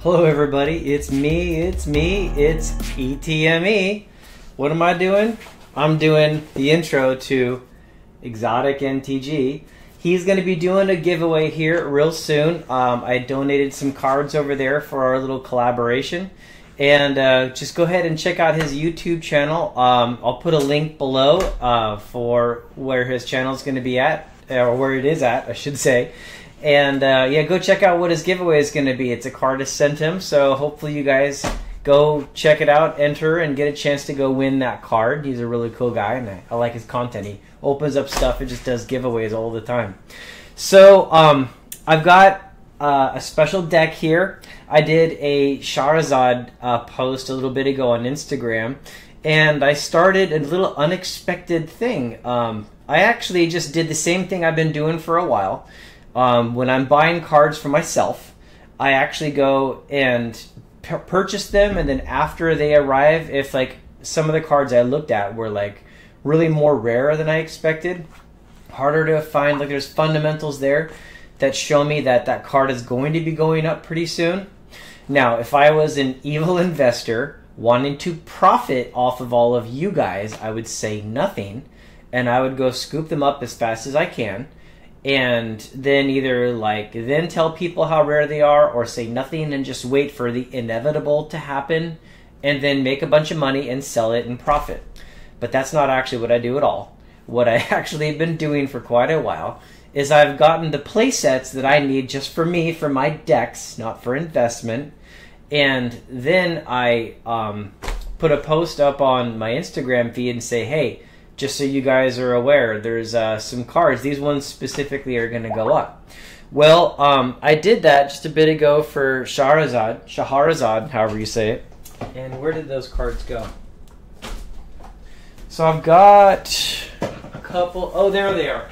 Hello everybody, it's me, it's ETME. What am I doing? I'm doing the intro to Exotic NTG. He's going to be doing a giveaway here real soon. I donated some cards over there for our little collaboration. And just go ahead and check out his YouTube channel. I'll put a link below for where his channel is going to be at, or where it is at, I should say. And yeah, go check out what his giveaway is going to be. It's a card I sent him, so hopefully you guys go check it out, enter, and get a chance to go win that card. He's a really cool guy, and I like his content. He opens up stuff and just does giveaways all the time. So I've got a special deck here. I did a Shahrazad post a little bit ago on Instagram, and I started a little unexpected thing. I actually just did the same thing I've been doing for a while. When I'm buying cards for myself, I actually go and purchase them, and then after they arrive, if like some of the cards I looked at were like really more rare than I expected, harder to find, like there's fundamentals there that show me that that card is going to be going up pretty soon. Now, if I was an evil investor wanting to profit off of all of you guys, I would say nothing, and I would go scoop them up as fast as I can, and then either then tell people how rare they are, or say nothing and just wait for the inevitable to happen and then make a bunch of money and sell it and profit. But that's not actually what I do at all. What I actually have been doing for quite a while is I've gotten the play sets that I need just for me, for my decks, not for investment, and then I put a post up on my Instagram feed and say, hey, just so you guys are aware, there's some cards. These ones specifically are going to go up. Well, I did that just a bit ago for Shahrazad, however you say it. And where did those cards go? So I've got a couple. Oh, there they are.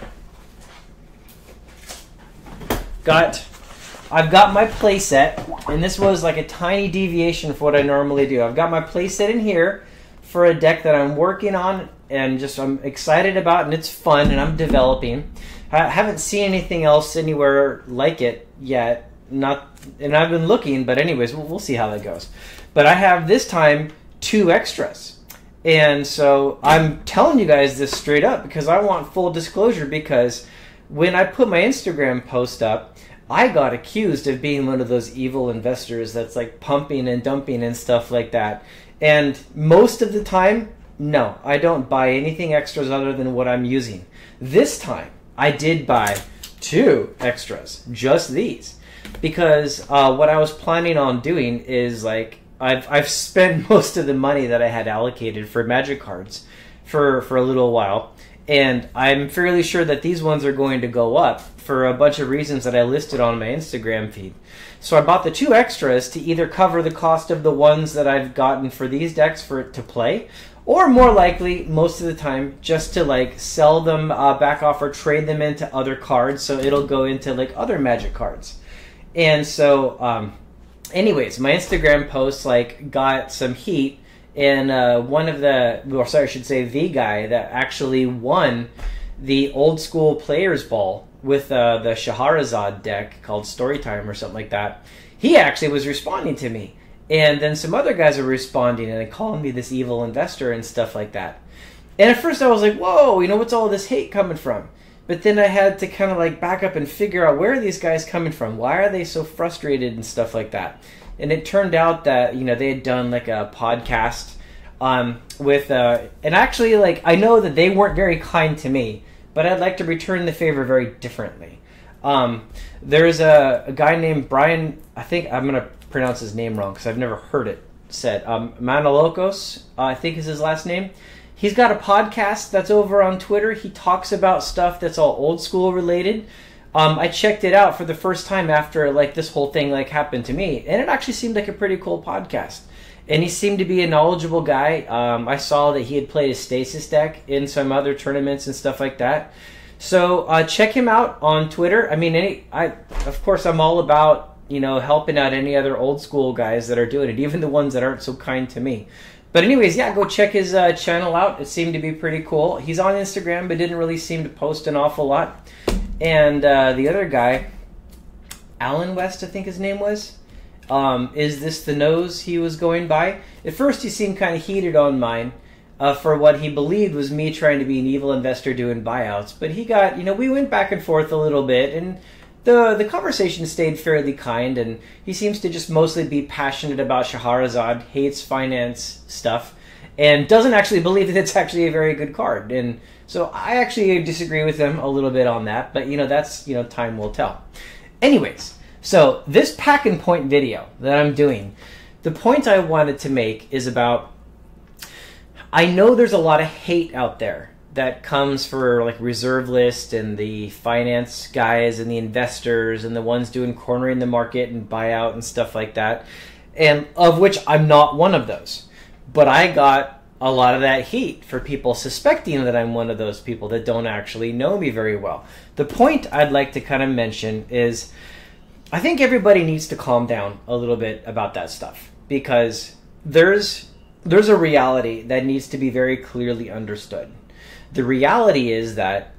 I've got my play set, and this was like a tiny deviation from what I normally do. I've got my play set in here for a deck that I'm working on and I'm excited about, and it's fun, and I'm developing. I haven't seen anything else anywhere like it yet, and I've been looking, but anyways, we'll see how that goes. But I have this time 2 extras, and so I'm telling you guys this straight up because I want full disclosure, because when I put my Instagram post up, I got accused of being one of those evil investors that's like pumping and dumping and stuff like that. And most of the time, no, I don't buy anything extras other than what I'm using. This time, I did buy 2 extras, just these, because what I was planning on doing is like I've spent most of the money that I had allocated for magic cards for a little while, and I'm fairly sure that these ones are going to go up for a bunch of reasons that I listed on my Instagram feed. So I bought the 2 extras to either cover the cost of the ones that I've gotten for these decks for it to play, or more likely, most of the time, just to like sell them back off or trade them into other cards, so it'll go into like other magic cards. And so anyways, my Instagram post like got some heat, and one of the, or sorry, I should say the guy that actually won the old school players ball with the Shahrazad deck called Storytime or something like that, he actually was responding to me. And then some other guys were responding and calling me this evil investor and stuff like that. And at first I was like, whoa, what's all this hate coming from? But then I had to kind of like back up and figure out, where are these guys coming from? Why are they so frustrated and stuff like that? And it turned out that, they had done like a podcast with, and actually like, I know that they weren't very kind to me, but I'd like to return the favor very differently. There's a guy named Brian, I think I'm going to pronounce his name wrong because I've never heard it said. Manalokos, I think is his last name. He's got a podcast that's over on Twitter. He talks about stuff that's all old school related. I checked it out for the first time after like this whole thing like happened to me, and it actually seemed like a pretty cool podcast. And he seemed to be a knowledgeable guy. I saw that he had played a Stasis deck in some other tournaments and stuff like that. So check him out on Twitter. I mean, of course, I'm all about helping out any other old school guys that are doing it, even the ones that aren't so kind to me. But anyways, yeah, go check his channel out. It seemed to be pretty cool. He's on Instagram, but didn't really seem to post an awful lot. And the other guy, Alan West, I think his name was, Is this the nose he was going by? At first he seemed kind of heated on mine for what he believed was me trying to be an evil investor doing buyouts. But he got, we went back and forth a little bit, and the conversation stayed fairly kind, and he seems to just mostly be passionate about Shahrazad, hates finance stuff, and doesn't actually believe that it's actually a very good card. And so I actually disagree with him a little bit on that, but that's, time will tell. Anyways, so this pack and point video that I'm doing, the point I wanted to make is about, I know there's a lot of hate out there that comes for like reserve list and the finance guys and the investors and the ones doing cornering the market and buyout and stuff like that, and of which I'm not one of those. But I got a lot of that heat for people suspecting that I'm one of those people that don't actually know me very well. The point I'd like to kind of mention is I think everybody needs to calm down a little bit about that stuff, because there's a reality that needs to be very clearly understood. The reality is that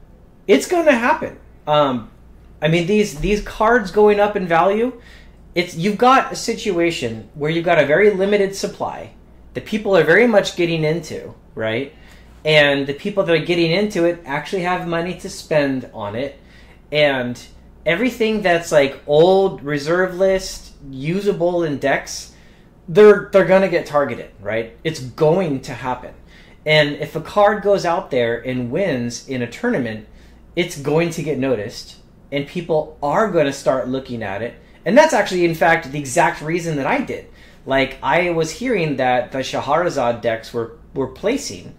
it's going to happen. These cards going up in value, you've got a situation where you've got a very limited supply that people are very much getting into, right? And the people that are getting into it actually have money to spend on it. And everything that's like old reserve list, usable in decks, they're going to get targeted, right? It's going to happen. And if a card goes out there and wins in a tournament, it's going to get noticed, and people are going to start looking at it. And that's actually, in fact, the exact reason that I did. Like, I was hearing that the Shahrazad decks were placing,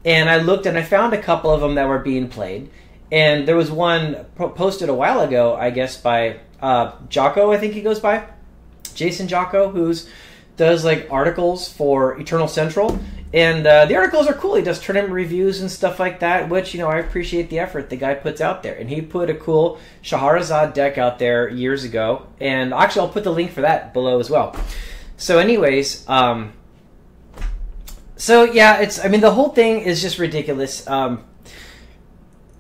and I looked and I found a couple of them that were being played. And there was one posted a while ago, I guess, by Jaco, I think he goes by. Jason Jaco, who does like articles for Eternal Central. And the articles are cool. He does tournament reviews and stuff like that, which, I appreciate the effort the guy puts out there. And he put a cool Shahrazad deck out there years ago. And actually, I'll put the link for that below as well. So anyways, so yeah, the whole thing is just ridiculous.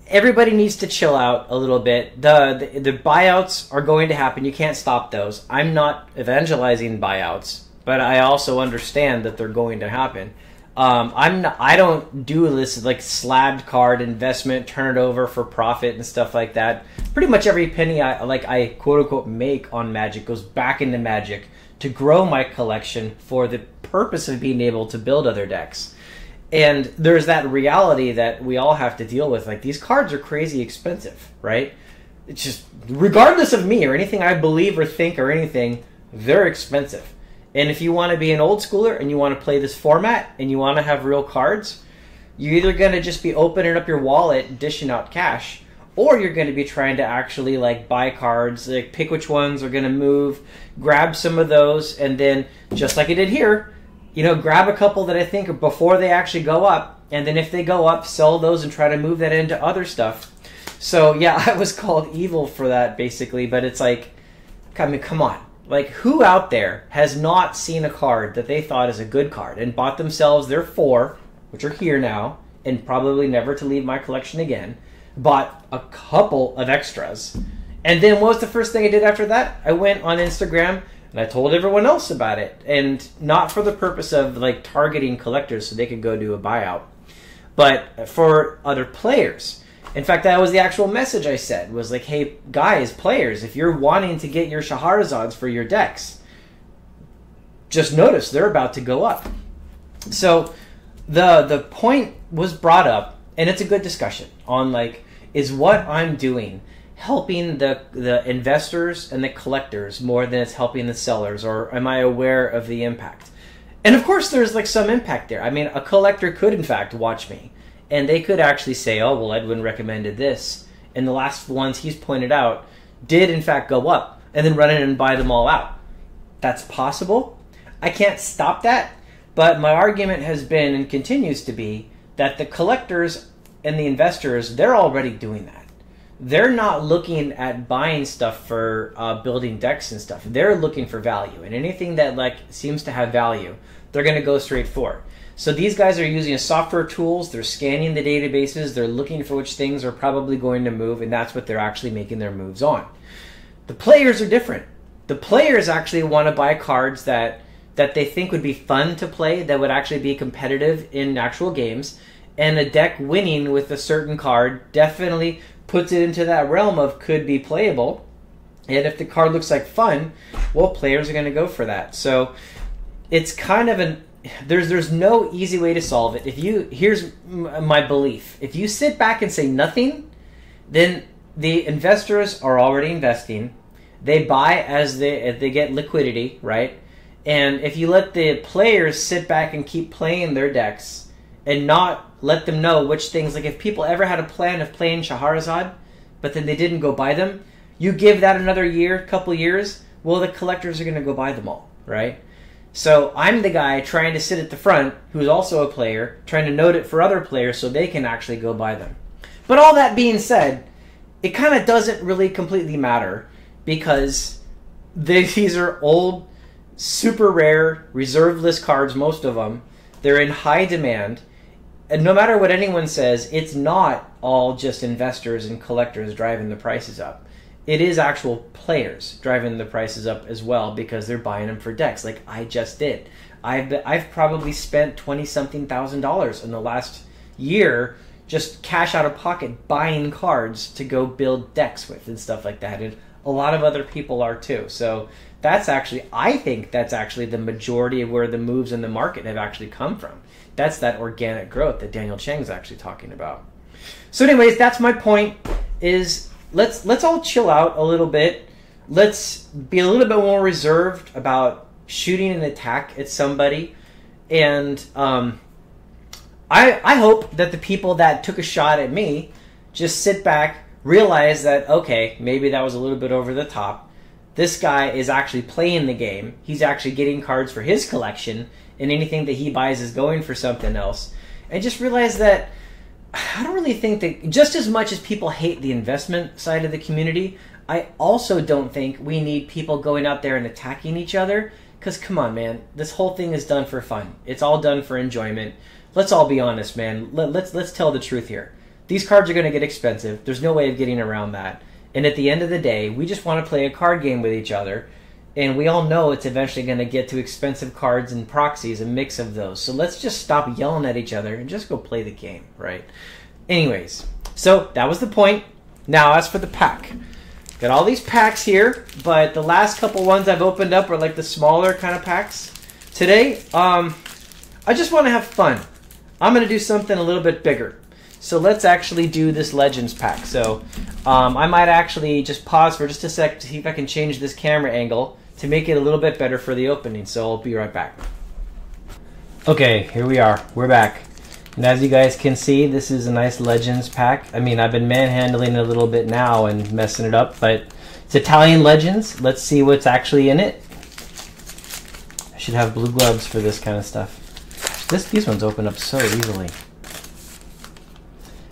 Everybody needs to chill out a little bit. The buyouts are going to happen. You can't stop those. I'm not evangelizing buyouts, but I also understand that they're going to happen. I don't do this like slabbed card investment, turn it over for profit and stuff like that. Pretty much every penny I quote unquote make on Magic goes back into Magic to grow my collection for the purpose of being able to build other decks. And there's that reality that we all have to deal with. Like, these cards are crazy expensive, right? It's just, regardless of me or anything I believe or think or anything, they're expensive. And if you want to be an old schooler and you want to play this format and you want to have real cards, you're either going to just be opening up your wallet, dishing out cash, or you're going to be trying to actually like buy cards, like pick which ones are going to move, grab some of those, and then just like I did here, grab a couple that I think are before they actually go up, and then if they go up, sell those and try to move that into other stuff. So yeah, I was called evil for that basically, but it's like, come on. Like, who out there has not seen a card that they thought is a good card and bought themselves their 4, which are here now, and probably never to leave my collection again, bought a couple of extras, and then what was the first thing I did after that? I went on Instagram and I told everyone else about it, and not for the purpose of like targeting collectors so they could go do a buyout, but for other players. In fact, that was the actual message I said, was like, hey, guys, players, if you're wanting to get your Shahrazads for your decks, just notice they're about to go up. So the point was brought up, and it's a good discussion on, like, is what I'm doing helping the investors and the collectors more than it's helping the sellers, or am I aware of the impact? And of course, there's like some impact there. I mean, a collector could, in fact, watch me. And they could actually say, oh, well, Edwin recommended this, and the last ones he's pointed out did, in fact, go up, and then run in and buy them all out. That's possible. I can't stop that, but my argument has been and continues to be that the collectors and the investors, they're already doing that. They're not looking at buying stuff for building decks and stuff. They're looking for value, and anything that like seems to have value, they're going to go straight for. So these guys are using software tools, they're scanning the databases, they're looking for which things are probably going to move, and that's what they're actually making their moves on. The players are different. The players actually want to buy cards that they think would be fun to play, that would actually be competitive in actual games. And a deck winning with a certain card definitely puts it into that realm of could be playable. And if the card looks like fun, well, players are going to go for that. So it's kind of there's no easy way to solve it. Here's my belief. If you sit back and say nothing, then the investors are already investing. They buy as they get liquidity, right? And if you let the players sit back and keep playing their decks and not let them know which things, like if people ever had a plan of playing Shahrazad, but then they didn't go buy them, you give that another year, couple years, well, the collectors are going to go buy them all, right? So I'm the guy trying to sit at the front, who's also a player, trying to note it for other players so they can actually go buy them. But all that being said, it kind of doesn't really completely matter, because these are old, super rare, reserved list cards, most of them. They're in high demand. And no matter what anyone says, it's not all just investors and collectors driving the prices up. It is actual players driving the prices up as well, because they're buying them for decks, like I just did. I've probably spent $20-something thousand in the last year just cash out of pocket buying cards to go build decks with and stuff like that. And a lot of other people are too. So that's actually, I think that's actually the majority of where the moves in the market have actually come from. That's that organic growth that Daniel Chang's actually talking about. So anyways, that's my point, is let's all chill out a little bit. Let's be a little bit more reserved about shooting an attack at somebody. And I hope that the people that took a shot at me just sit back, realize that, okay, maybe that was a little bit over the top. This guy is actually playing the game. He's actually getting cards for his collection, and anything that he buys is going for something else. And just realize that I don't really think that, just as much as people hate the investment side of the community, I also don't think we need people going out there and attacking each other. Because come on, man, this whole thing is done for fun. It's all done for enjoyment. Let's all be honest, man. Let's tell the truth here. These cards are going to get expensive. There's no way of getting around that. And at the end of the day, we just want to play a card game with each other. And we all know it's eventually going to get to expensive cards and proxies, a mix of those. So let's just stop yelling at each other and just go play the game, right? Anyways, so that was the point. Now, as for the pack. Got all these packs here, but the last couple ones I've opened up are like the smaller kind of packs. Today, I just want to have fun. I'm going to do something a little bit bigger. So let's actually do this Legends pack. So I might actually just pause for just a sec to see if I can change this camera angle to make it a little bit better for the opening. So I'll be right back. Okay, here we are. We're back. And as you guys can see, this is a nice Legends pack. I mean, I've been manhandling it a little bit now and messing it up, but it's Italian Legends. Let's see what's actually in it. I should have blue gloves for this kind of stuff. These ones open up so easily.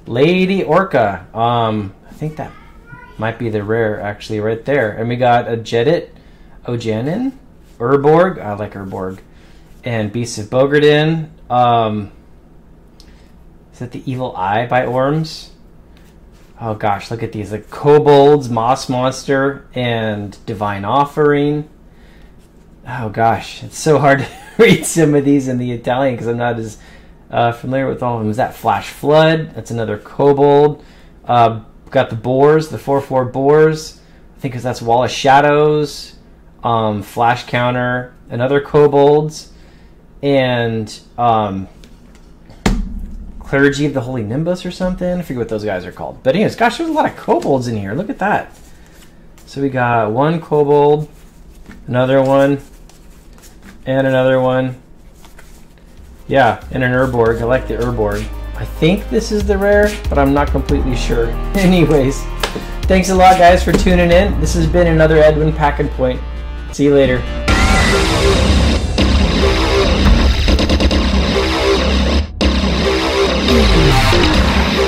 Lady Orca. I think that might be the rare actually right there. And we got a Jedit, Ojanin, Urborg. I like Urborg. And Beasts of Bogarden. Is that the Evil Eye by Orms? Oh gosh, look at these. Like Kobolds, Moss Monster, and Divine Offering. Oh gosh, it's so hard to read some of these in the Italian because I'm not as familiar with all of them. Is that Flash Flood? That's another Kobold. Got the Boars, the 4/4 Boars. I think that's Wall of Shadows. Flash Counter, another Kobolds. And Clergy of the Holy Nimbus or something. I forget what those guys are called. But anyways, gosh, there's a lot of kobolds in here. Look at that. So we got one kobold, another one, and another one. Yeah, and an Urborg. I like the Urborg. I think this is the rare, but I'm not completely sure. Anyways, thanks a lot, guys, for tuning in. This has been another Edwin Pack and Point. See you later.